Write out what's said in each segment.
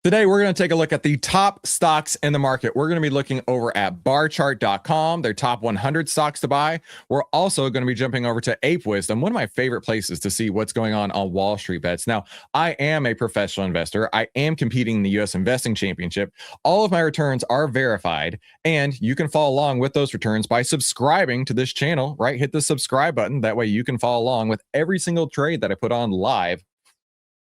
Today, we're going to take a look at the top stocks in the market. We're going to be looking over at barchart.com, their top 100 stocks to buy. We're also going to be jumping over to Ape Wisdom, one of my favorite places to see what's going on Wall Street bets. Now, I am a professional investor. I am competing in the U.S. Investing Championship. All of my returns are verified, and you can follow along with those returns by subscribing to this channel, right? Hit the subscribe button. That way you can follow along with every single trade that I put on live.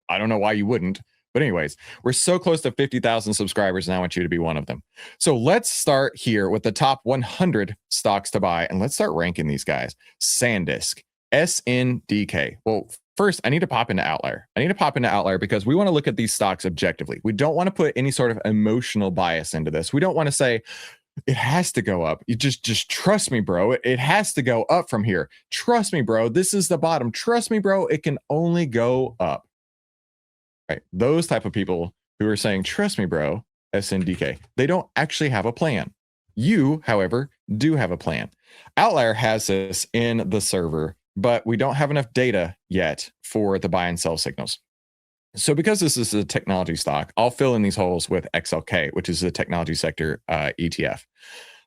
I don't know why you wouldn't. But anyways, we're so close to 50,000 subscribers, and I want you to be one of them. So let's start here with the top 100 stocks to buy, and let's start ranking these guys. SanDisk, SNDK. Well, first, I need to pop into OVTLYR. Because we want to look at these stocks objectively. We don't want to put any sort of emotional bias into this. We don't want to say, it has to go up. You just trust me, bro. It has to go up from here. Trust me, bro. This is the bottom. Trust me, bro. It can only go up. Right. Those type of people who are saying, trust me, bro, SNDK, they don't actually have a plan. You, however, do have a plan. OVTLYR has this in the server, but we don't have enough data yet for the buy and sell signals. So because this is a technology stock, I'll fill in these holes with XLK, which is a technology sector ETF.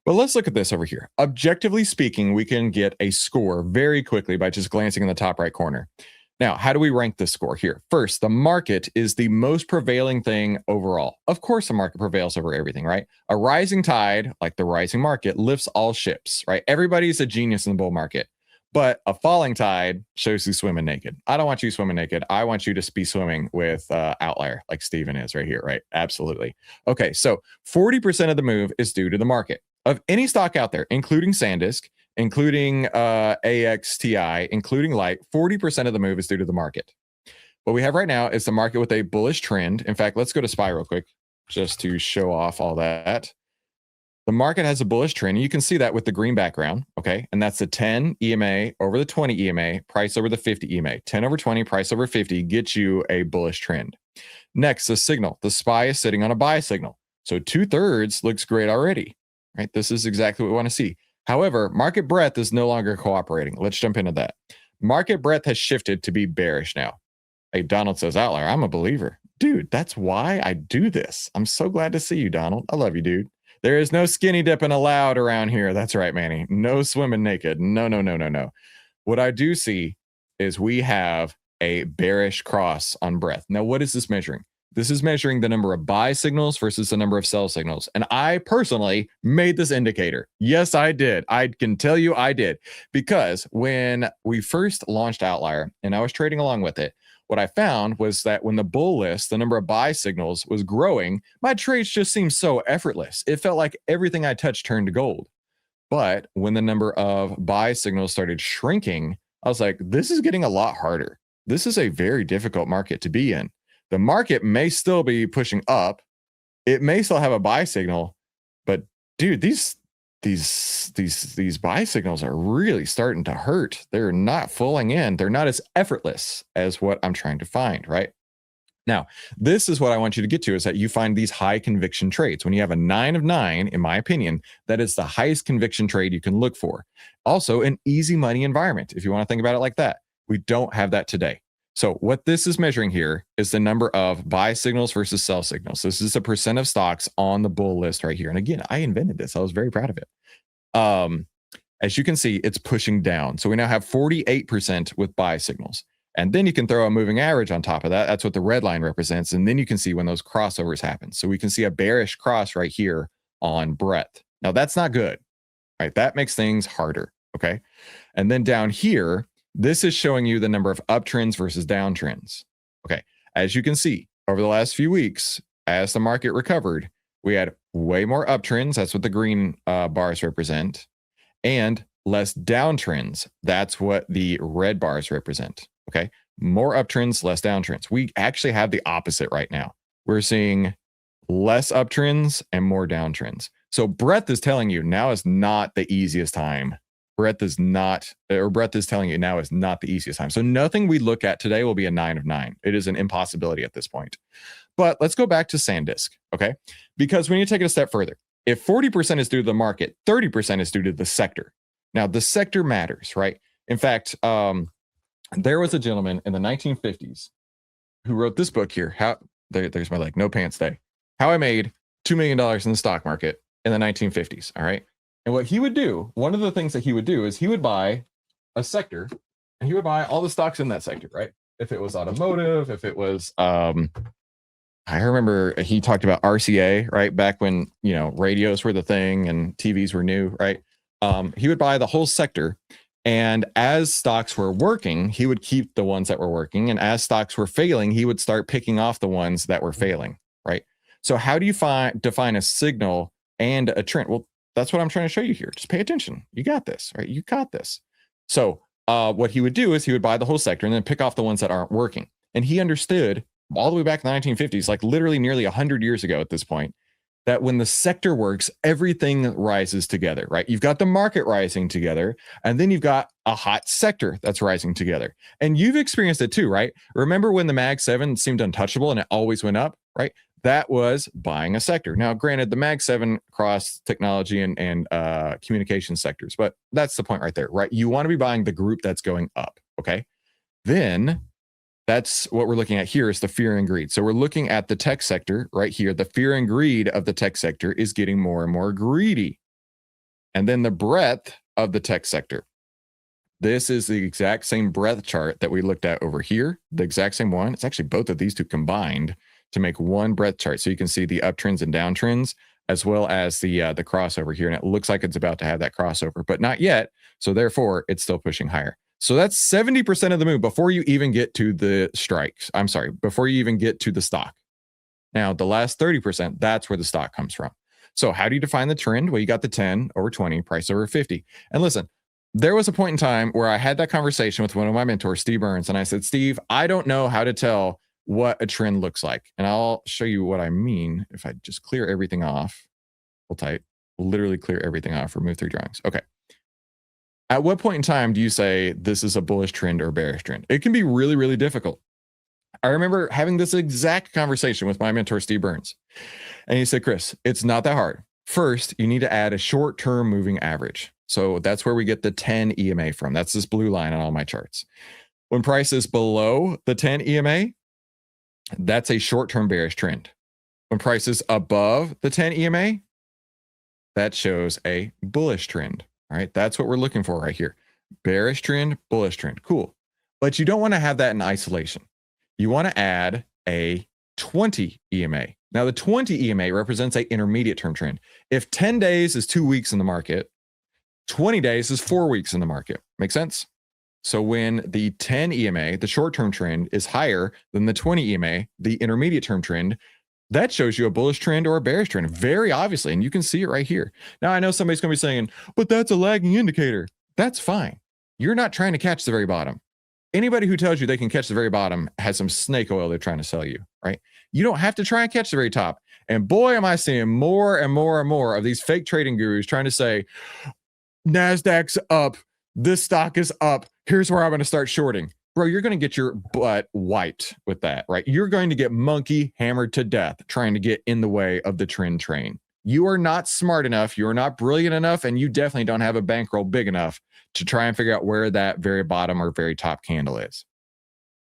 But let's look at this over here. Objectively speaking, we can get a score very quickly by just glancing in the top right corner. Now, how do we rank this score here? First, the market is the most prevailing thing overall. Of course, the market prevails over everything, right? A rising tide, like the rising market, lifts all ships, right? Everybody's a genius in the bull market, but a falling tide shows you swimming naked. I don't want you swimming naked. I want you to be swimming with OVTLYR, like Steven is right here, right? Absolutely. Okay, so 40% of the move is due to the market. Of any stock out there, including SanDisk, including AXTI, including Light, 40% of the move is due to the market. What we have right now is the market with a bullish trend. In fact, let's go to SPY real quick just to show off all that. The market has a bullish trend. You can see that with the green background, okay? And that's the 10 EMA over the 20 EMA, price over the 50 EMA. 10 over 20, price over 50 gets you a bullish trend. Next, the signal. The SPY is sitting on a buy signal. So 2/3 looks great already, right? This is exactly what we want to see. However, market breadth is no longer cooperating. Let's jump into that. Market breadth has shifted to be bearish now. Hey, Donald says, OVTLYR, I'm a believer. Dude, that's why I do this. I'm so glad to see you, Donald. I love you, dude. There is no skinny dipping allowed around here. That's right, Manny. No swimming naked. No, no, no, no, no. What I do see is we have a bearish cross on breadth. Now, what is this measuring? This is measuring the number of buy signals versus the number of sell signals. And I personally made this indicator. Yes, I did. I can tell you I did. Because when we first launched OVTLYR and I was trading along with it, what I found was that when the bull list, the number of buy signals was growing, my trades just seemed so effortless. It felt like everything I touched turned to gold. But when the number of buy signals started shrinking, I was like, this is getting a lot harder. This is a very difficult market to be in. The market may still be pushing up. It may still have a buy signal, but dude, these buy signals are really starting to hurt. They're not falling in. They're not as effortless as what I'm trying to find, right? Now, this is what I want you to get to, is that you find these high conviction trades. When you have a 9 of 9, in my opinion, that is the highest conviction trade you can look for. Also, an easy money environment, if you want to think about it like that. We don't have that today. So what this is measuring here is the number of buy signals versus sell signals. This is the percent of stocks on the bull list right here. And again, I invented this. I was very proud of it. As you can see, it's pushing down. So we now have 48% with buy signals. And then you can throw a moving average on top of that. That's what the red line represents. And then you can see when those crossovers happen. So we can see a bearish cross right here on breadth. Now that's not good, right? That makes things harder, okay? And then down here, this is showing you the number of uptrends versus downtrends. Okay, as you can see, over the last few weeks, as the market recovered, we had way more uptrends. That's what the green bars represent, and less downtrends. That's what the red bars represent. Okay, more uptrends, less downtrends. We actually have the opposite right now. We're seeing less uptrends and more downtrends. So breadth is telling you now is not the easiest time. Breadth is telling you now is not the easiest time. So nothing we look at today will be a 9 of 9. It is an impossibility at this point. But let's go back to SanDisk, okay? Because when you take it a step further, if 40% is due to the market, 30% is due to the sector. Now, the sector matters, right? In fact, there was a gentleman in the 1950s who wrote this book here, there's my leg, no pants day. How I made $2 million in the stock market in the 1950s. All right. And what he would do, one of the things that he would do is he would buy a sector and he would buy all the stocks in that sector, right? If it was automotive, if it was, I remember he talked about RCA, right? Back when, you know, radios were the thing and TVs were new, right? He would buy the whole sector. And as stocks were working, he would keep the ones that were working. And as stocks were failing, he would start picking off the ones that were failing, right? So how do you define a signal and a trend? Well, that's what I'm trying to show you here. Just pay attention. You got this, right? You got this. So what he would do is he would buy the whole sector and then pick off the ones that aren't working. And he understood all the way back in the 1950s, like literally nearly 100 years ago at this point, that when the sector works, everything rises together, right? You've got the market rising together, and then you've got a hot sector that's rising together. And you've experienced it too, right? Remember when the Mag 7 seemed untouchable and it always went up, right? That was buying a sector. Now, granted, the Mag 7 cross technology and communication sectors, but that's the point right there, right? You want to be buying the group that's going up, okay? Then that's what we're looking at here is the fear and greed. So we're looking at the tech sector right here. The fear and greed of the tech sector is getting more and more greedy. And then the breadth of the tech sector. This is the exact same breadth chart that we looked at over here. The exact same one. It's actually both of these two combined to make one breadth chart. So you can see the uptrends and downtrends as well as the crossover here. And it looks like it's about to have that crossover, but not yet. So therefore, it's still pushing higher. So that's 70% of the move before you even get to the strikes. I'm sorry, before you even get to the stock. Now, the last 30%, that's where the stock comes from. So how do you define the trend? Well, you got the 10 over 20, price over 50. And listen, there was a point in time where I had that conversation with one of my mentors, Steve Burns, and I said, Steve, I don't know how to tell what a trend looks like. And I'll show you what I mean if I just clear everything off. We'll type, literally clear everything off, remove 3 drawings. Okay. At what point in time do you say this is a bullish trend or a bearish trend? It can be really, really difficult. I remember having this exact conversation with my mentor, Steve Burns. And he said, Chris, it's not that hard. First, you need to add a short-term moving average. So that's where we get the 10 EMA from. That's this blue line on all my charts. When price is below the 10 EMA, that's a short-term bearish trend. When price is above the 10 EMA, that shows a bullish trend. All right, that's what we're looking for right here. Bearish trend, bullish trend. Cool. But you don't want to have that in isolation. You want to add a 20 EMA. Now, the 20 EMA represents an intermediate term trend. If 10 days is 2 weeks in the market, 20 days is 4 weeks in the market. Make sense? So when the 10 EMA, the short-term trend, is higher than the 20 EMA, the intermediate term trend, that shows you a bullish trend or a bearish trend, very obviously, and you can see it right here. Now, I know somebody's going to be saying, but that's a lagging indicator. That's fine. You're not trying to catch the very bottom. Anybody who tells you they can catch the very bottom has some snake oil they're trying to sell you, right? You don't have to try and catch the very top. And boy, am I seeing more and more and more of these fake trading gurus trying to say, NASDAQ's up, this stock is up, here's where I'm going to start shorting. Bro, you're going to get your butt wiped with that, right? You're going to get monkey hammered to death trying to get in the way of the trend train. You are not smart enough, you are not brilliant enough, and you definitely don't have a bankroll big enough to try and figure out where that very bottom or very top candle is.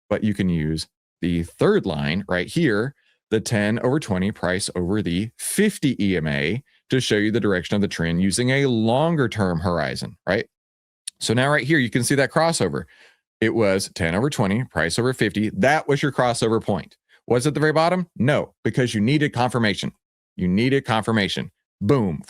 But you can use the third line right here, the 10 over 20 price over the 50 EMA to show you the direction of the trend using a longer term horizon, right? So now right here, you can see that crossover. It was 10 over 20, price over 50. That was your crossover point. Was it the very bottom? No, because you needed confirmation. You needed confirmation. Boom.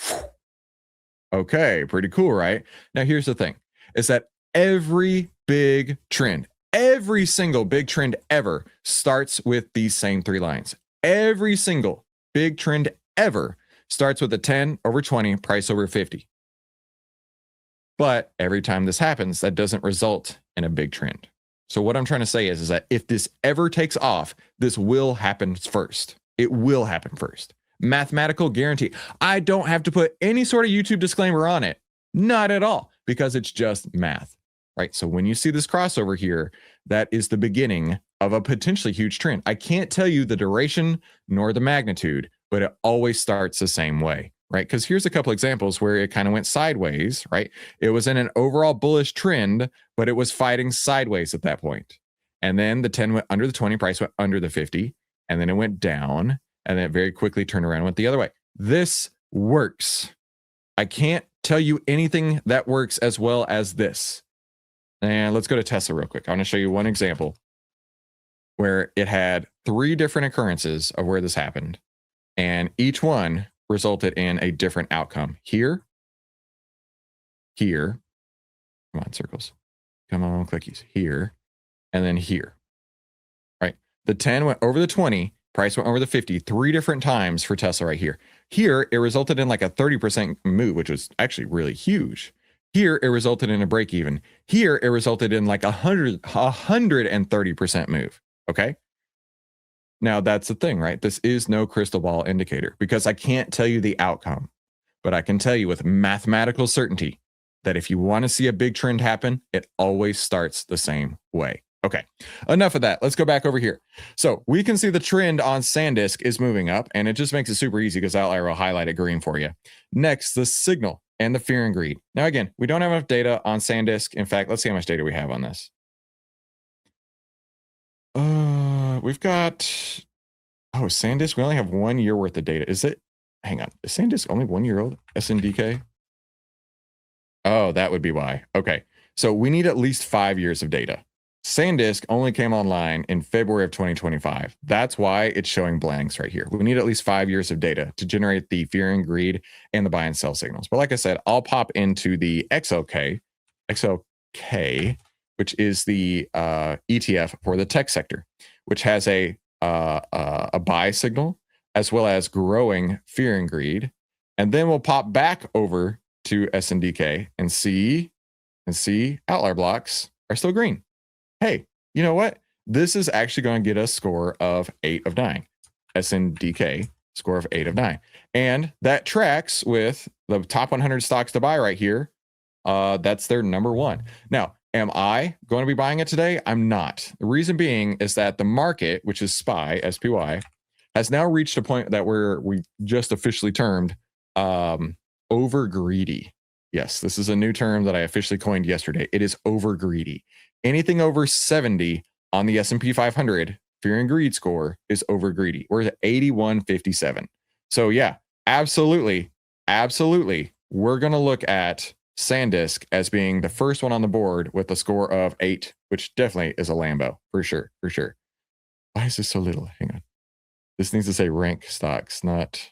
Okay, pretty cool, right? Now, here's the thing, is that every big trend, every single big trend ever starts with these same 3 lines. Every single big trend ever starts with a 10 over 20, price over 50. But every time this happens, that doesn't result in a big trend. So what I'm trying to say is that if this ever takes off, this will happen first. It will happen first. Mathematical guarantee. I don't have to put any sort of YouTube disclaimer on it. Not at all, because it's just math, right? So when you see this crossover here, that is the beginning of a potentially huge trend. I can't tell you the duration nor the magnitude, but it always starts the same way. Right? Because here's a couple examples where it kind of went sideways, right? It was in an overall bullish trend, but it was fighting sideways at that point. And then the 10 went under the 20, price went under the 50. and then it went down, and then it very quickly turned around and went the other way. This works. I can't tell you anything that works as well as this. And let's go to Tesla real quick. I want to show you one example where it had 3 different occurrences of where this happened, and each one resulted in a different outcome. Here, come on, circles, come on, clickies, here, and then here, right? The 10 went over the 20, price went over the 50, 3 different times for Tesla right here. Here, it resulted in like a 30% move, which was actually really huge. Here, it resulted in a break even. Here, it resulted in like 130% move. Okay. Now that's the thing, right? This is no crystal ball indicator because I can't tell you the outcome, but I can tell you with mathematical certainty that if you want to see a big trend happen, it always starts the same way. Okay, enough of that. Let's go back over here. So we can see the trend on SanDisk is moving up, and it just makes it super easy because OVTLYR will highlight it green for you. Next, the signal and the fear and greed. Now, again, we don't have enough data on SanDisk. In fact, let's see how much data we have on this. We've got, SanDisk, we only have 1 year worth of data. Is it, hang on, is SanDisk only 1 year old? SNDK? Oh, that would be why. Okay, so we need at least 5 years of data. SanDisk only came online in February of 2025. That's why it's showing blanks right here. We need at least 5 years of data to generate the fear and greed and the buy and sell signals. But like I said, I'll pop into the XLK, which is the ETF for the tech sector, which has a buy signal as well as growing fear and greed. And then we'll pop back over to SNDK and see OVTLYR blocks are still green. Hey, you know what? This is actually going to get us score of 8 of 9. SNDK score of 8 of 9. And that tracks with the top 100 stocks to buy right here. That's their number 1. Now, am I going to be buying it today? I'm not. The reason being is that the market, which is SPY, has now reached a point that we just officially termed over greedy. Yes, this is a new term that I officially coined yesterday. It is over greedy. Anything over 70 on the S&P 500 fear and greed score is over greedy. We're at 81.57. So yeah, absolutely. We're going to look at SanDisk as being the first one on the board with a score of 8, which definitely is a Lambo for sure. Why is this so little? Hang on. This needs to say rank stocks, not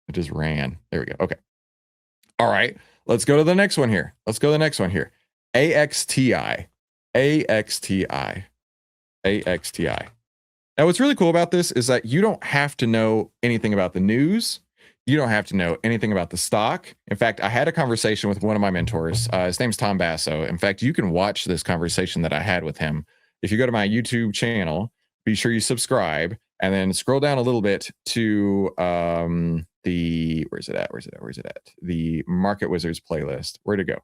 it just ran. There we go. Okay. All right. Let's go to the next one here. AXTI. Now, what's really cool about this is that you don't have to know anything about the news. You don't have to know anything about the stock. In fact, I had a conversation with one of my mentors. His name's Tom Basso. In fact, you can watch this conversation that I had with him. If you go to my YouTube channel, be sure you subscribe and then scroll down a little bit to where's it at? The Market Wizards playlist. Where'd it go?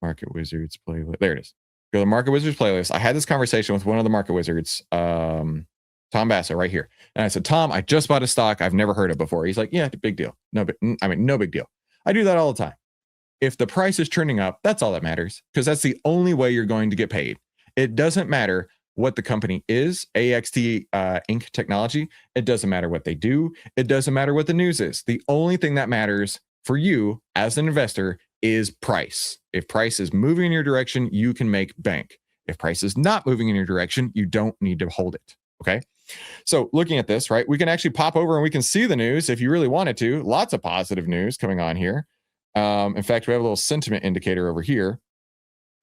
Market Wizards playlist. There it is. Go to the Market Wizards playlist. I had this conversation with one of the Market Wizards, Tom Basso, right here. And I said, Tom, I just bought a stock I've never heard of before. He's like, yeah, big deal. No big deal. I do that all the time. If the price is trending up, that's all that matters, because that's the only way you're going to get paid. It doesn't matter what the company is, AXT Inc. Technology. It doesn't matter what they do. It doesn't matter what the news is. The only thing that matters for you as an investor is price. If price is moving in your direction, you can make bank. If price is not moving in your direction, you don't need to hold it. Okay. So looking at this, right, we can actually pop over and we can see the news if you really wanted to. Lots of positive news coming on here. In fact, we have a little sentiment indicator over here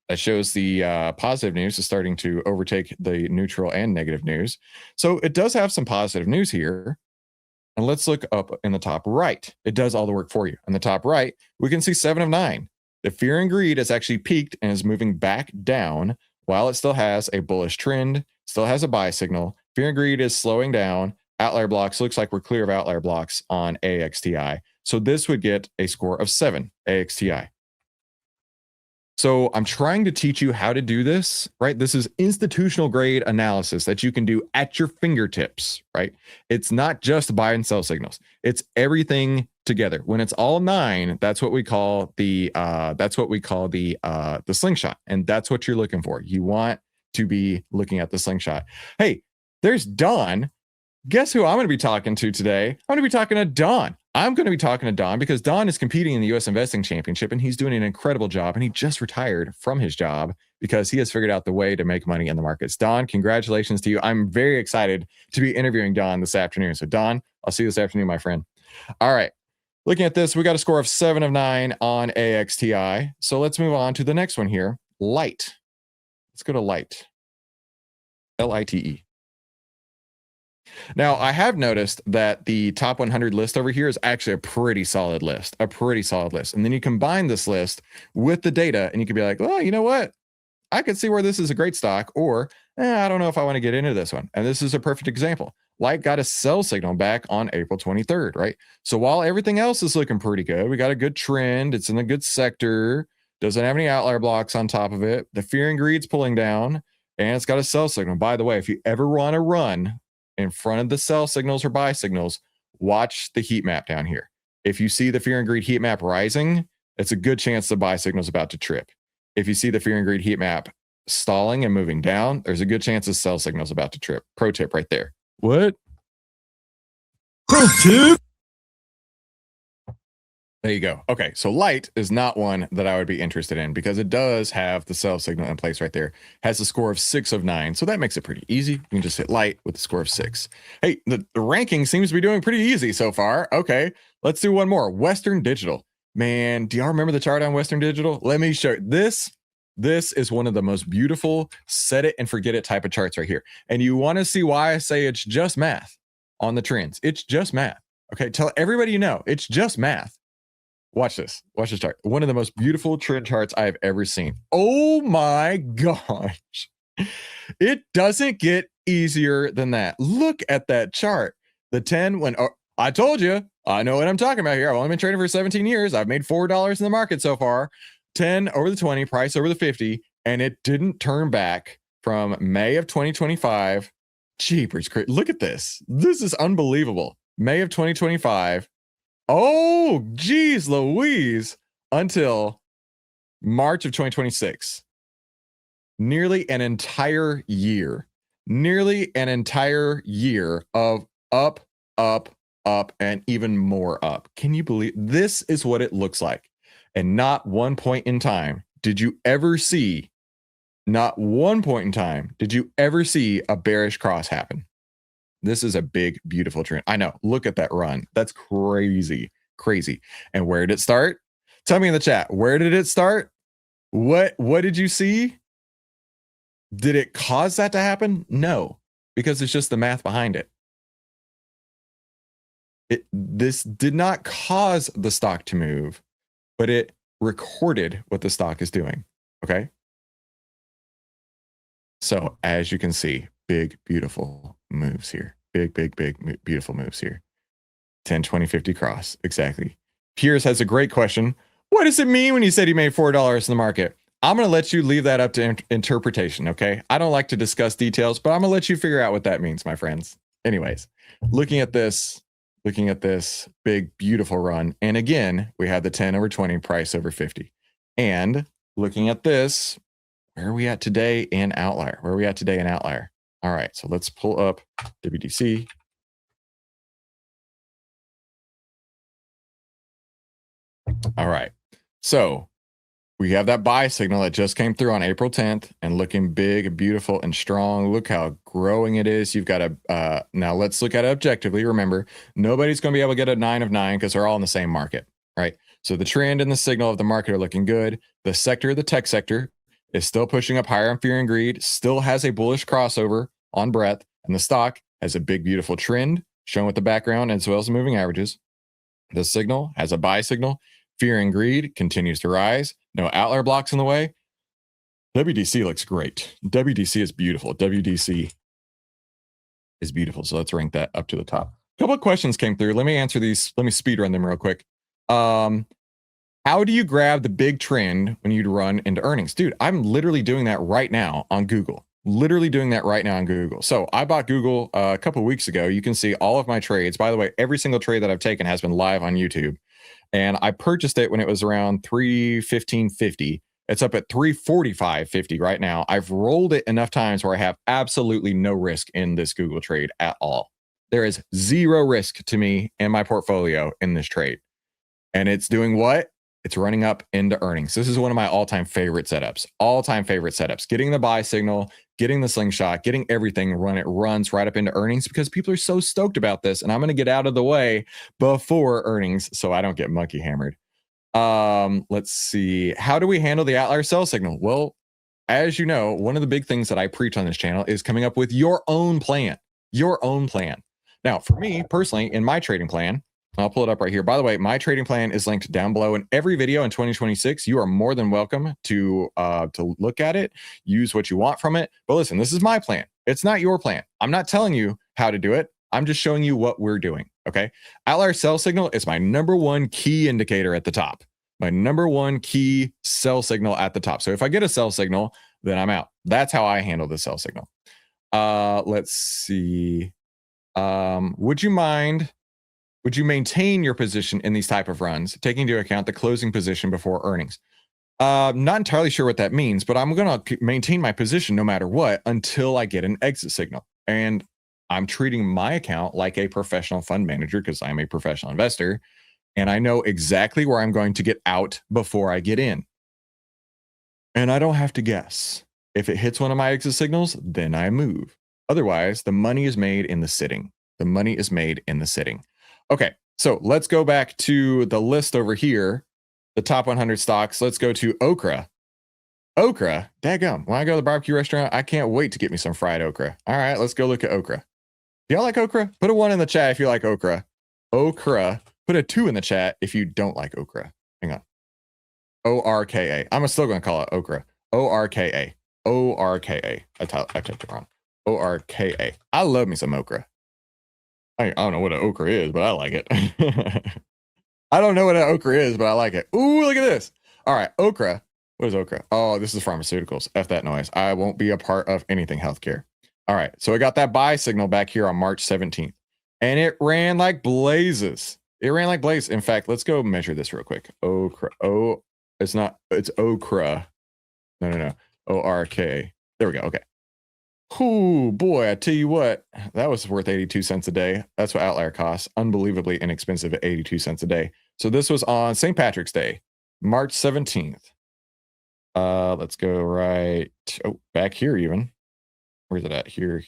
that shows the positive news is starting to overtake the neutral and negative news. So it does have some positive news here. And let's look up in the top right. It does all the work for you. In the top right, we can see 7 of 9. The fear and greed has actually peaked and is moving back down while it still has a bullish trend, still has a buy signal. Fear and greed is slowing down. OVTLYR blocks, looks like we're clear of OVTLYR blocks on AXTI. So this would get a score of 7, AXTI. So I'm trying to teach you how to do this, right? This is institutional grade analysis that you can do at your fingertips, right? It's not just buy and sell signals. It's everything together. When it's all 9, that's what we call the slingshot. And that's what you're looking for. You want to be looking at the slingshot. Hey, there's Don. Guess who I'm going to be talking to today? I'm going to be talking to Don. I'm going to be talking to Don because Don is competing in the US Investing Championship and he's doing an incredible job. And he just retired from his job because he has figured out the way to make money in the markets. Don, congratulations to you. I'm very excited to be interviewing Don this afternoon. So, Don, I'll see you this afternoon, my friend. All right. Looking at this, we got a score of 7 of 9 on AXTI. So let's move on to the next one here. Light. Let's go to Light. LITE. Now, I have noticed that the top 100 list over here is actually a pretty solid list, And then you combine this list with the data and you can be like, well, you know what? I could see where this is a great stock, or I don't know if I want to get into this one. And this is a perfect example. Light got a sell signal back on April 23rd, right? So while everything else is looking pretty good, we got a good trend. It's in a good sector. Doesn't have any outlier blocks on top of it. The fear and greed's pulling down, and it's got a sell signal. By the way, if you ever want to run in front of the sell signals or buy signals, watch the heat map down here. If you see the fear and greed heat map rising, it's a good chance the buy signal is about to trip. If you see the fear and greed heat map stalling and moving down, there's a good chance the sell signal is about to trip. Pro tip right there. What? Pro tip? There you go. Okay, so Light is not one that I would be interested in because it does have the sell signal in place right there. Has a score of 6 of 9, so that makes it pretty easy. You can just hit Light with a score of 6. Hey, the ranking seems to be doing pretty easy so far. Okay, let's do one more. Western Digital. Man, do y'all remember the chart on Western Digital? Let me show you. This is one of the most beautiful set it and forget it type of charts right here. And you want to see why I say it's just math on the trends. It's just math. Okay, tell everybody you know, it's just math. Watch this. Watch this chart. One of the most beautiful trend charts I've ever seen. Oh my gosh. It doesn't get easier than that. Look at that chart. The 10 when I told you, I know what I'm talking about here. I've only been trading for 17 years. I've made $4 in the market so far. 10 over the 20, price over the 50, and it didn't turn back from May of 2025. Jeepers, look at this. This is unbelievable. May of 2025. Oh, geez, Louise, until March of 2026. Nearly an entire year. Nearly an entire year of up, up, up, and even more up. Can you believe this is what it looks like? And not one point in time did you ever see, not one point in time did you ever see a bearish cross happen. This is a big, beautiful trend. I know. Look at that run. That's crazy, crazy. And where did it start? Tell me in the chat. Where did it start? What did you see? Did it cause that to happen? No, because it's just the math behind it. This did not cause the stock to move, but it recorded what the stock is doing. Okay. So as you can see, big, beautiful moves here. Big, beautiful moves here. 10, 20, 50 cross. Exactly. Piers has a great question. What does it mean when you said he made $4 in the market? I'm going to let you leave that up to interpretation. Okay. I don't like to discuss details, but I'm going to let you figure out what that means, my friends. Anyways, looking at this big, beautiful run. And again, we had the 10 over 20, price over 50. And looking at this, where are we at today in Outlier? All right, so let's pull up WDC. All right, so we have that buy signal that just came through on April 10th and looking big, beautiful, and strong. Look how growing it is. You've got a, now let's look at it objectively. Remember, nobody's going to be able to get a 9 of 9 because they're all in the same market, right? So the trend and the signal of the market are looking good. The sector, the tech sector, is still pushing up higher on fear and greed, still has a bullish crossover on breadth, and the stock has a big, beautiful trend shown with the background as well as the moving averages. The signal has a buy signal. Fear and greed continues to rise. No outlier blocks in the way. WDC looks great. WDC is beautiful. WDC is beautiful. So let's rank that up to the top. A couple of questions came through. Let me answer these. Let me speed run them real quick. How do you grab the big trend when you run into earnings? Dude, I'm literally doing that right now on Google. So I bought Google a couple of weeks ago. You can see all of my trades. By the way, every single trade that I've taken has been live on YouTube. And I purchased it when it was around $315.50. It's up at $345.50 right now. I've rolled it enough times where I have absolutely no risk in this Google trade at all. There is zero risk to me and my portfolio in this trade. And it's doing what? It's running up into earnings. This is one of my all-time favorite setups. All-time favorite setups. Getting the buy signal, getting the slingshot, getting everything it runs right up into earnings because people are so stoked about this. And I'm going to get out of the way before earnings so I don't get monkey hammered. Let's see. How do we handle the outlier sell signal? Well, as you know, one of the big things that I preach on this channel is coming up with your own plan. Your own plan. Now, for me personally, in my trading plan, I'll pull it up right here. By the way, my trading plan is linked down below in every video in 2026. You are more than welcome to look at it, use what you want from it. But listen, this is my plan. It's not your plan. I'm not telling you how to do it. I'm just showing you what we're doing. Okay. Outlier sell signal is my number one key indicator at the top. My number one key sell signal at the top. So if I get a sell signal, then I'm out. That's how I handle the sell signal. Let's see. Would you maintain your position in these type of runs, taking into account the closing position before earnings? Not entirely sure what that means, but I'm going to maintain my position no matter what until I get an exit signal. And I'm treating my account like a professional fund manager because I'm a professional investor. And I know exactly where I'm going to get out before I get in. And I don't have to guess. If it hits one of my exit signals, then I move. Otherwise, the money is made in the sitting. The money is made in the sitting. Okay, so let's go back to the list over here, the top 100 stocks. Let's go to okra. Okra, daggum. When I go to the barbecue restaurant, I can't wait to get me some fried okra. All right, let's go look at okra. Do y'all like okra? Put a 1 in the chat if you like okra. Okra. Put a 2 in the chat if you don't like okra. Hang on. O-R-K-A. I'm still going to call it okra. O-R-K-A. O-R-K-A. I typed it wrong. O-R-K-A. I love me some okra. I don't know what an okra is, but I like it. I don't know what an okra is, but I like it. Ooh, look at this. All right, okra. What is okra? Oh, this is pharmaceuticals. F that noise. I won't be a part of anything healthcare. All right, so I got that buy signal back here on March 17th, and it ran like blazes. It ran like blazes. In fact, let's go measure this real quick. Okra. Oh, it's not. It's okra. No. O-R-K. There we go. Okay. Oh boy, I tell you what, that was worth 82 cents a day. That's what OVTLYR costs. Unbelievably inexpensive at 82 cents a day. So this was on St. Patrick's Day, March 17th. Let's go right. Oh, back here even. Where's it at? Here.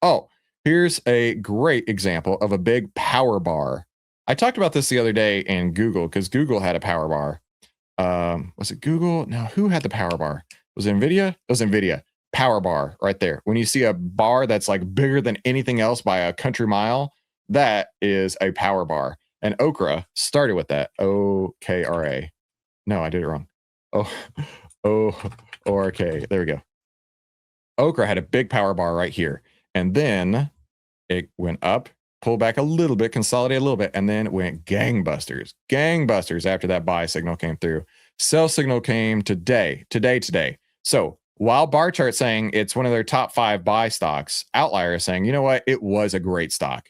Oh, here's a great example of a big power bar. I talked about this the other day in Google because Google had a power bar. Was it Google? No, who had the power bar? Was it NVIDIA? It was NVIDIA. Power bar right there. When you see a bar that's like bigger than anything else by a country mile, that is a power bar. And okra started with that. O-K-R-A. No, I did it wrong. O-R-K. There we go. Okra had a big power bar right here. And then it went up, pulled back a little bit, consolidated a little bit, and then it went gangbusters. Gangbusters after that buy signal came through. Sell signal came today. So while bar chart saying it's one of their top 5 buy stocks, OVTLYR is saying, you know what? It was a great stock,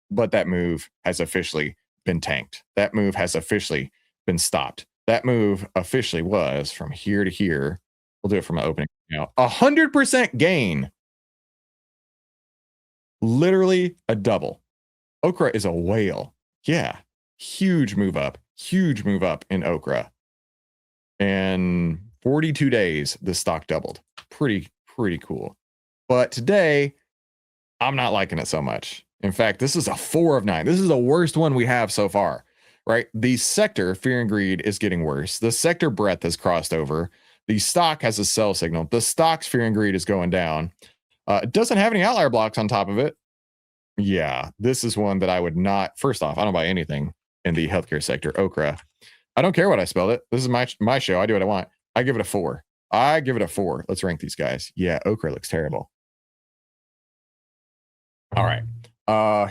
but that move has officially been tanked. That move has officially been stopped. That move officially was from here to here. We'll do it from an opening now. 100% gain. Literally a double. Okra is a whale. Yeah. Huge move up in okra. And 42 days, the stock doubled. Pretty cool. But today, I'm not liking it so much. In fact, this is a 4 of 9. This is the worst one we have so far, right? The sector, fear and greed, is getting worse. The sector breadth has crossed over. The stock has a sell signal. The stock's fear and greed is going down. It doesn't have any outlier blocks on top of it. Yeah, this is one that I would not. First off, I don't buy anything in the healthcare sector. Okra. I don't care what I spelled it. This is my show. I do what I want. I give it a 4. Let's rank these guys. Yeah, okra looks terrible. All right.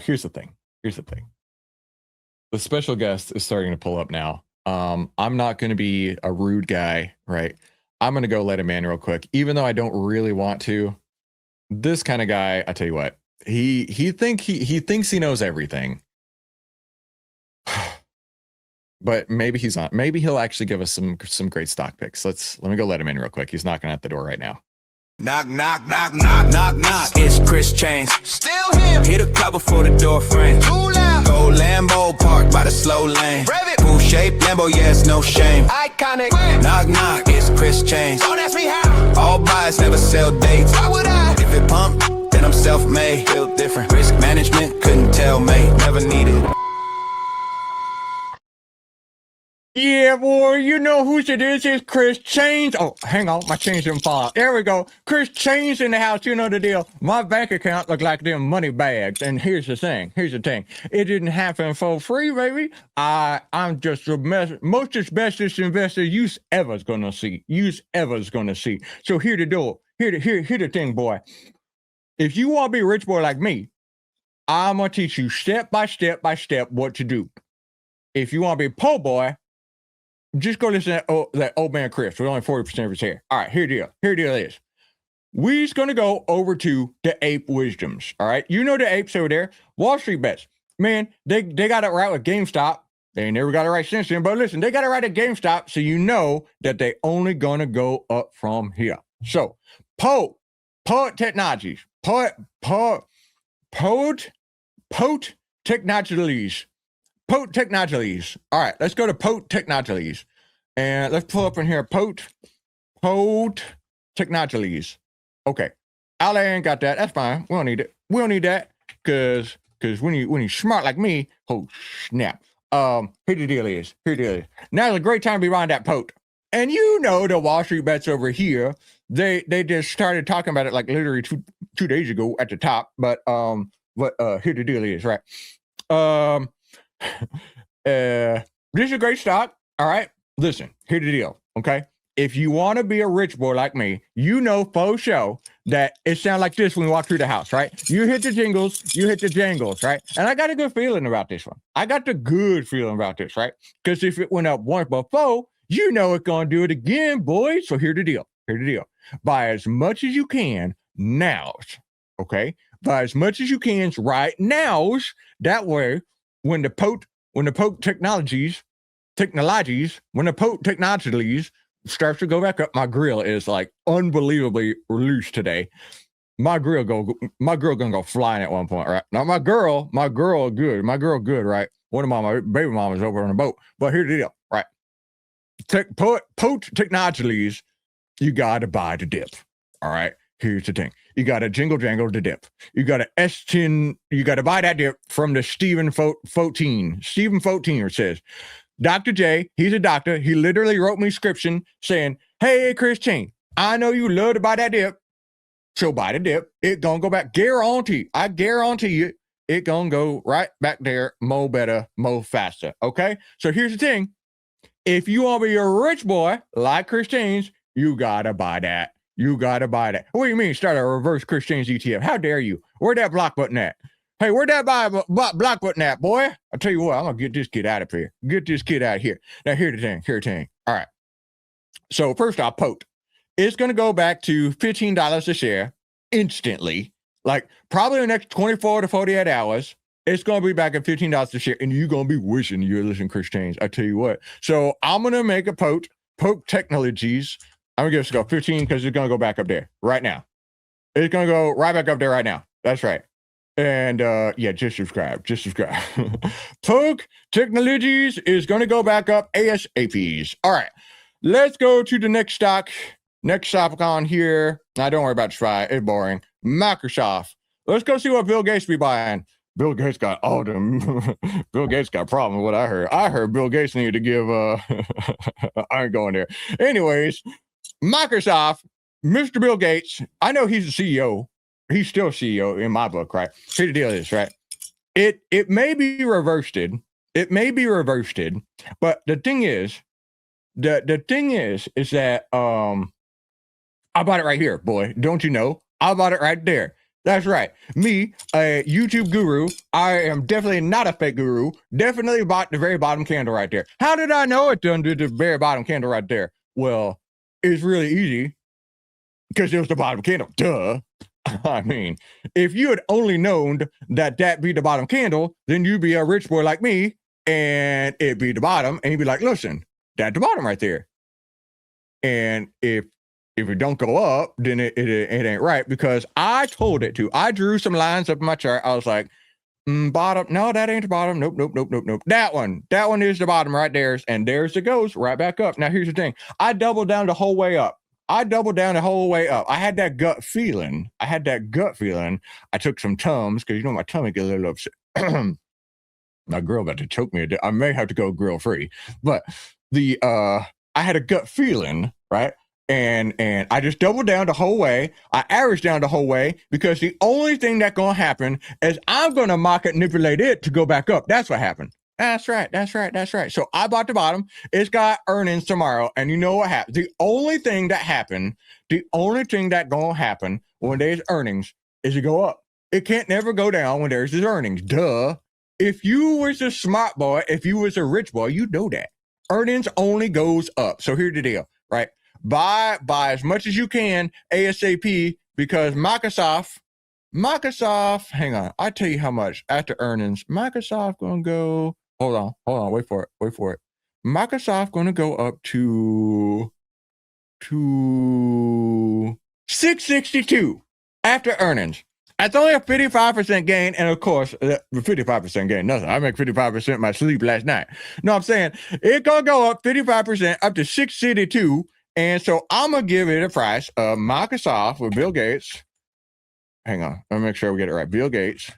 Here's the thing. The special guest is starting to pull up now. I'm not going to be a rude guy, right? I'm going to go let him in real quick, even though I don't really want to. This kind of guy, I tell you what, he thinks he knows everything. But maybe he's not. Maybe he'll actually give us some great stock picks. Let me go let him in real quick. He's knocking at the door right now. Knock, knock, knock, knock, knock, knock. It's Chris Chains. Still Tell him. Hit a couple for the door frame. Too loud. Gold Lambo parked by the slow lane. Pool shape Lambo, yeah, it's no shame. Iconic. Knock knock, it's Chris James. Don't ask me how. All buys never sell dates. Why would I? If it pump, then I'm self-made. Built different. Risk management, couldn't tell, mate. Never needed. Yeah, boy, you know who it is. It's Chris Chains. Oh, hang on, my chains didn't fall. There we go. Chris Chains in the house. You know the deal. My bank account look like them money bags. And here's the thing. It didn't happen for free, baby. I'm just the most bestest investor you ever's gonna see. So here to do it. Here the thing, boy. If you want to be a rich boy like me, I'm gonna teach you step by step what to do. If you want to be a poor boy, just go listen to that old man Chris with only 40% of his hair. All right, here the deal is. We's going to go over to the ape wisdoms, all right? You know the apes over there, Wall Street bets. Man, they got it right with GameStop. They ain't never got it right since then, but listen, they got it right at GameStop, so you know that they only going to go up from here. So, Poet Technologies, Poet Technologies. Poet Technologies. All right, let's go to Poet Technologies. And let's pull up in here, Poet Technologies. Okay. Ali ain't got that. That's fine. We don't need it. We don't need that. Cause when you smart like me, oh snap. Here the deal is. Now's a great time to be around that Poet. And you know the Wall Street bets over here. They just started talking about it like literally two days ago at the top. But here the deal is, right? This is a great stock. All right. Listen, here's the deal. Okay. If you want to be a rich boy like me, you know for sure that it sounds like this when we walk through the house, right? You hit the jingles, you hit the jangles, right? And I got a good feeling about this one. Right? Because if it went up once before, you know it's gonna do it again, boys. So here's the deal. Buy as much as you can now. Okay. Buy as much as you can right now. That way, when the Poet Technologies starts to go back up, my grill is like unbelievably loose today. My grill gonna go flying at one point, right? Now my girl good, right? One of my baby mamas over on the boat. But here's the deal, right? Poet Technologies, you gotta buy the dip. All right. Here's the thing. You got to jingle jangle the dip. You got to S10. You got to buy that dip from the Stephen 14. Stephen 14 says, Dr. J, he's a doctor. He literally wrote me a description saying, hey, Chris Chain, I know you love to buy that dip. So buy the dip. It gonna go back. I guarantee you, it gonna go right back there, more better, more faster. Okay? So here's the thing. If you want to be a rich boy like Chris Chains, you got to buy that. What do you mean start a reverse Chris Chains ETF? How dare you? Where that block button at? Hey, where'd that block button at, boy? I'll tell you what, I'm going to get this kid out of here. Now, here's the thing. All right. So first off, Poet. It's going to go back to $15 a share instantly. Like probably the next 24 to 48 hours. It's going to be back at $15 a share. And you're going to be wishing you're listening to Chris Chains. I tell you what. So I'm going to make a Poet Technologies. I'm going to give us a go 15 because it's going to go back up there right now. It's going to go right back up there right now. That's right. And yeah, just subscribe. Poet Technologies is going to go back up ASAPs. All right. Let's go to the next stock. Next stock on here. Now, don't worry about SPY. It's boring. Microsoft. Let's go see what Bill Gates be buying. Bill Gates got all them. Bill Gates got a problem with what I heard. I heard Bill Gates needed to give I ain't going there. Anyways, Microsoft, Mr. Bill Gates, I know he's the CEO. He's still CEO in my book, right? Here the deal is, right? It may be reversed. But the thing is, is that I bought it right here, boy. Don't you know? I bought it right there. That's right. Me, a YouTube guru. I am definitely not a fake guru. Definitely bought the very bottom candle right there. How did I know it done did the very bottom candle right there? Well, it's really easy because it was the bottom candle. Duh. I mean, if you had only known that be the bottom candle, then you'd be a rich boy like me and it'd be the bottom and you'd be like, listen, that's the bottom right there. And if if it don't go up, then it ain't right, because I told it to. I drew some lines up in my chart. I was like, bottom. No, that ain't the bottom. Nope. That one is the bottom right there. And there's it goes right back up. Now, here's the thing. I doubled down the whole way up. I had that gut feeling. I took some Tums, because my tummy gets a little upset. My girl about to choke me. I may have to go grill free. But I had a gut feeling, right? And I just doubled down the whole way. I averaged down the whole way, because the only thing that's going to happen is I'm going to market manipulate it to go back up. That's what happened. That's right. So I bought the bottom. It's got earnings tomorrow. And you know what happened? The only thing that going to happen when there's earnings is to go up. It can't never go down when there's earnings. Duh. If you was a smart boy, if you was a rich boy, you know that. Earnings only goes up. So here's the deal, right? Buy as much as you can ASAP, because Microsoft, hang on, I'll tell you how much after earnings. Microsoft gonna go, hold on, wait for it. Microsoft gonna go up to 662 after earnings. That's only a 55% gain, and of course, 55% gain, nothing. I make 55% of my sleep last night. No, I'm saying it's gonna go up 55% up to 662. And so I'm going to give it a price of Microsoft with Bill Gates. Hang on. Let me make sure we get it right. Bill Gates.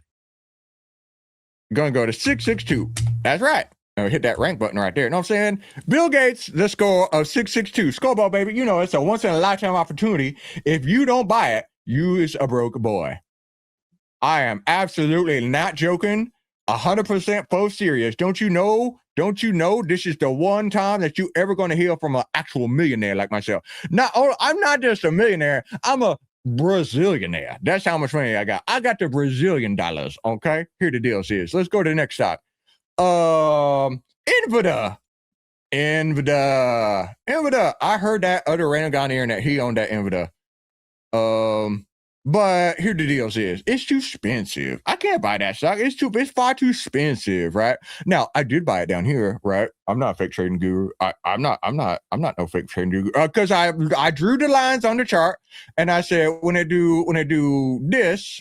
Going to go to 662. That's right. Now hit that rank button right there. You know what I'm saying? Bill Gates, the score of 662. Scoreball, baby. You know, it's a once-in-a-lifetime opportunity. If you don't buy it, you is a broke boy. I am absolutely not joking. 100% full serious. Don't you know this is the one time that you ever going to hear from an actual millionaire like myself? I'm not just a millionaire. I'm a Brazilianaire. That's how much money I got. I got the Brazilian dollars. Okay. Here the deal is. Let's go to the next stock. Nvidia. I heard that other random guy on the internet. He owned that Nvidia. But here the deal is, it's too expensive. I can't buy that stock. It's far too expensive, right? Now, I did buy it down here, right? I'm not a fake trading guru. I'm not no fake trading guru. Because I drew the lines on the chart, and I said when I do this,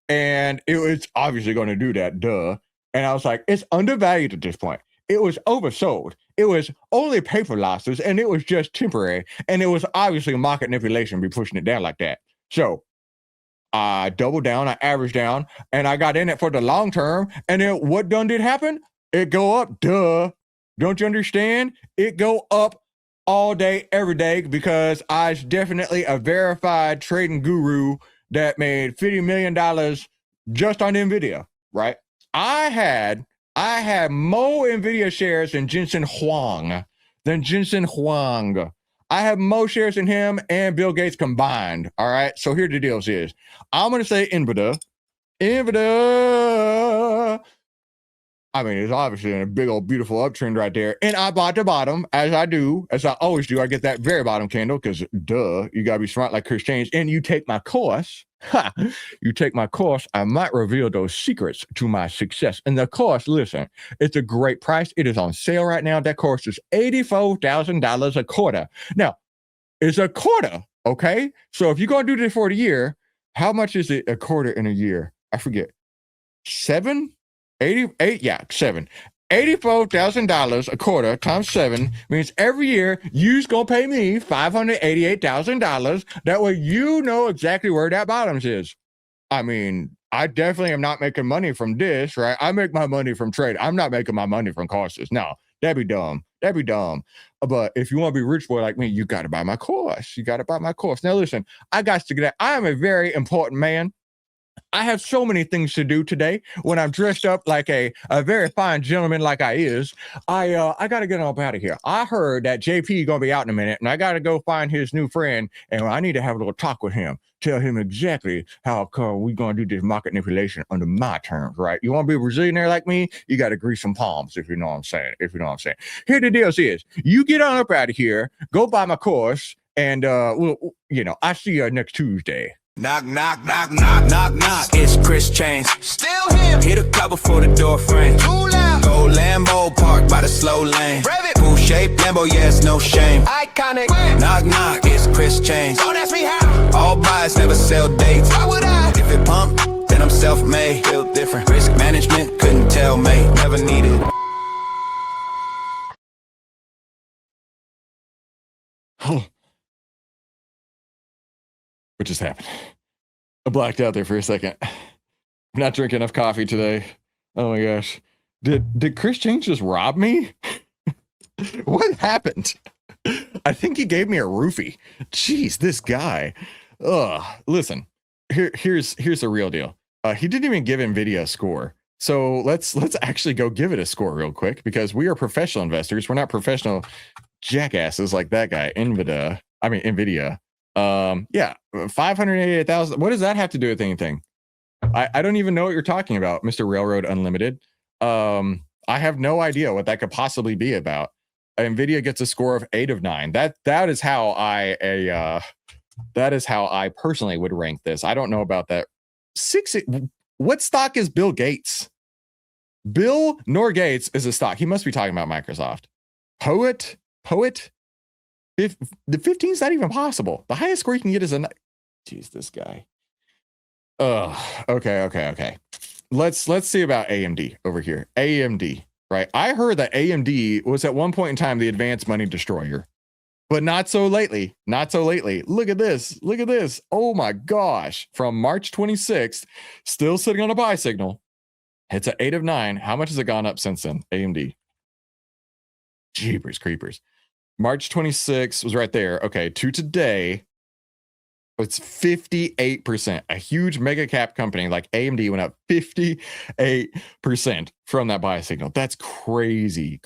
and it's obviously going to do that, duh. And I was like, it's undervalued at this point. It was oversold. It was only paper losses, and it was just temporary. And it was obviously market manipulation be pushing it down like that. So I doubled down, I averaged down, and I got in it for the long term. And then what did happen? It go up, duh. Don't you understand? It go up all day, every day, because I's definitely a verified trading guru that made $50 million just on NVIDIA, right? I had more NVIDIA shares than Jensen Huang. I have more shares than him and Bill Gates combined. All right. So here the deal is. I'm going to say Nvidia. I mean, it's obviously in a big old beautiful uptrend right there. And I bought the bottom, as I always do. I get that very bottom candle because, duh, you got to be smart like Chris James. And you take my course. You take my course, I might reveal those secrets to my success. And the course, listen, it's a great price. It is on sale right now. That course is $84,000 a quarter. Now, it's a quarter, okay? So if you're going to do this for the year, how much is it a quarter in a year? I forget. 7? 88? Yeah, 7. $84,000 a quarter times 7 means every year you's gonna pay me $588,000. That way you know exactly where that bottoms is. I mean, I definitely am not making money from this, right? I make my money from trade. I'm not making my money from courses. No, that'd be dumb. But if you want to be a rich boy like me, you got to buy my course. Now listen, I got to get that. I am a very important man. I have so many things to do today. When I'm dressed up like a very fine gentleman like I is, I got to get up out of here. I heard that JP going to be out in a minute, and I got to go find his new friend, and I need to have a little talk with him. Tell him exactly how we going to do this market manipulation under my terms, right? You want to be a Brazilianaire like me? You got to grease some palms, if you know what I'm saying. Here the deal is, you get on up out of here, go buy my course, and I see you next Tuesday. Knock, knock, knock, knock, knock, knock. It's Chris James. Still him. Hit a couple for the door frame. Too loud. Gold Lambo parked by the slow lane. Rev it. Bullshit. shaped Lambo, yeah, it's no shame. Iconic. Knock, knock, it's Chris James. Don't ask me how. All buys never sell dates. Why would I? If it pump, then I'm self-made. Built different. Risk management, couldn't tell, mate. Never needed. What just happened? I blacked out there for a second. I'm not drinking enough coffee today. Oh my gosh. Did Chris James just rob me? What happened? I think he gave me a roofie. Jeez, this guy. Ugh. Listen, here's the real deal. He didn't even give NVIDIA a score. So let's actually go give it a score real quick, because we are professional investors. We're not professional jackasses like that guy. NVIDIA. Yeah, 588,000. What does that have to do with anything? I don't even know what you're talking about, Mr. Railroad Unlimited. I have no idea what that could possibly be about. NVIDIA gets a score of 8 of 9. That is how I personally would rank this. I don't know about that. What stock is Bill Gates? Bill nor Gates is a stock. He must be talking about Microsoft. Poet. The 15 is not even possible. The highest score you can get is a. Jeez, this guy. Okay. Let's see about AMD over here. AMD, right? I heard that AMD was at one point in time the advanced money destroyer, but not so lately. Look at this. Oh my gosh. From March 26th, still sitting on a buy signal. It's at 8 of 9. How much has it gone up since then? AMD. Jeepers creepers. March 26th was right there. Okay, to today, it's 58%. A huge mega cap company like AMD went up 58% from that buy signal. That's crazy.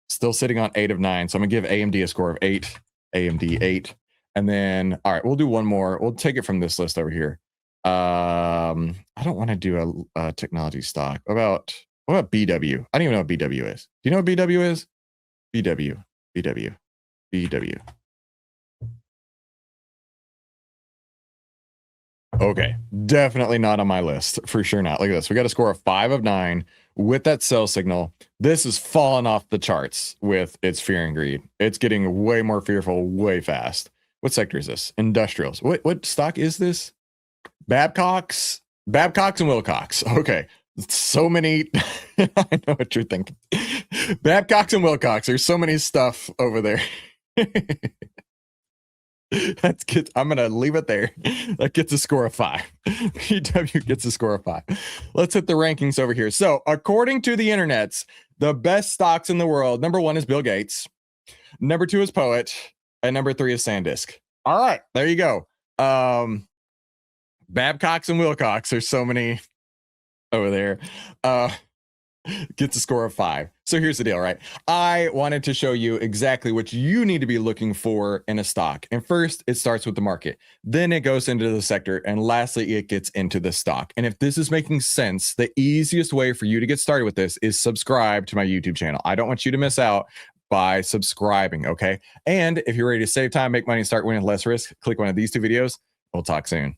Still sitting on 8 of 9. So I'm gonna give AMD a score of 8. AMD 8. And then, all right, we'll do one more. We'll take it from this list over here. I don't want to do a technology stock. What about BW? I don't even know what BW is. Do you know what BW is? BW. Okay, definitely not on my list. For sure not. Look at this. We got a score of 5 of 9 with that sell signal. This is falling off the charts with its fear and greed. It's getting way more fearful way fast. What sector is this? Industrials. What stock is this? Babcock's and Wilcox. Okay. So many. I know what you're thinking. Babcock's and Wilcox. There's so many stuff over there. That's good. I'm gonna leave it there. That gets a score of 5. PW gets a score of 5. Let's hit the rankings over here. So according to the internets, the best stocks in the world, number 1 is Bill Gates, number 2 is Poet, and number 3 is SanDisk. All right, there you go. Babcock's and Wilcox. There's so many over there. Gets a score of 5. So here's the deal, right? I wanted to show you exactly what you need to be looking for in a stock. And first, it starts with the market. Then it goes into the sector. And lastly, it gets into the stock. And if this is making sense, the easiest way for you to get started with this is subscribe to my YouTube channel. I don't want you to miss out by subscribing, okay? And if you're ready to save time, make money, and start winning less risk, click one of these 2 videos. We'll talk soon.